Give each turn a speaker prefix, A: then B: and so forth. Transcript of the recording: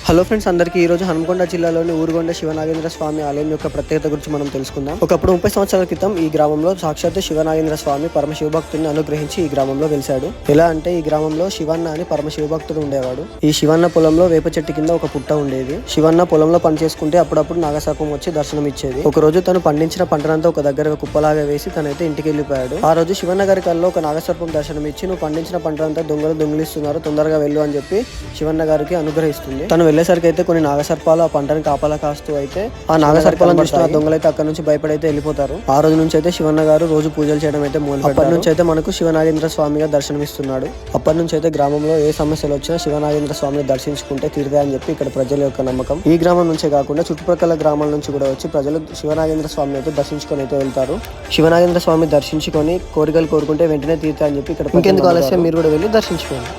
A: Hello friends, అందరికీ ఈ రోజు హన్మకొండ జిల్లాలోని ఊరుగొండ శివనాగేంద్ర స్వామి ఆలయం యొక్క ప్రత్యేకత గురించి మనం తెలుసుకుందాం. ఒకప్పుడు 30 సంవత్సరాల క్రితం ఈ గ్రామంలో సాక్షాత్తు శివనాగేంద్ర స్వామి పరమ శివభక్తుని అనుగ్రహించి ఈ గ్రామంలో వెలిశాడు. ఎలా అంటే ఈ గ్రామంలో శివన్న అని పరమ శివభక్తుడు ఉండేవాడు. ఈ శివన్న పొలంలో వేప చెట్టు కింద ఒక పుట్ట ఉండేది. శివన్న పొలంలో పని చేసుకుంటే అప్పుడప్పుడు నాగసర్పం వచ్చి దర్శనం ఇచ్చేది. ఒక రోజు తను పండించిన పంటనంతా ఒక దగ్గర కుప్పలాగా వేసి తనైతే ఇంటికి వెళ్ళిపోయాడు. ఆ రోజు శివన్న గారి కల్లో ఒక నాగసర్పం దర్శనం ఇచ్చి, నువ్వు పండించిన పంటనంతా దొంగలు దొంగిలిస్తున్నారు, తొందరగా వెళ్ళు అని చెప్పి శివన్న గారికి అనుగ్రహిస్తుంది. తను వెళ్ళేసరికి అయితే కొన్ని నాగసర్పాలు ఆ పంటని కాపలా కాస్తూ అయితే ఆ నాగసర్పాలను చూసిన ఆ దొంగలైతే అక్కడ నుంచి భయపడైతే వెళ్ళిపోతారు. ఆ రోజు నుంచి అయితే శివన్న గారు రోజు పూజలు చేయడం అయితే మొదలు. అప్పటి నుంచి అయితే మనకు శివనాగేంద్ర స్వామిగా దర్శనమిస్తున్నాడు. అప్పటి నుంచి అయితే గ్రామంలో ఏ సమస్యలు వచ్చినా శివనాగేంద్ర స్వామిని దర్శించుకుంటే తీరుతాయని చెప్పి ఇక్కడ ప్రజల యొక్క నమ్మకం. ఈ గ్రామం నుంచే కాకుండా చుట్టుపక్కల గ్రామాల నుంచి కూడా వచ్చి ప్రజలు శివనాగేంద్ర స్వామిని అయితే దర్శించుకొని అయితే వెళ్తారు. శివనాగేంద్ర స్వామి దర్శించుకొని కోరికలు కోరుకుంటే వెంటనే తీరుతాయని చెప్పి ఇక్కడ ఇంకెందుకు ఆలస్యం, మీరు కూడా వెళ్ళి దర్శించుకోండి.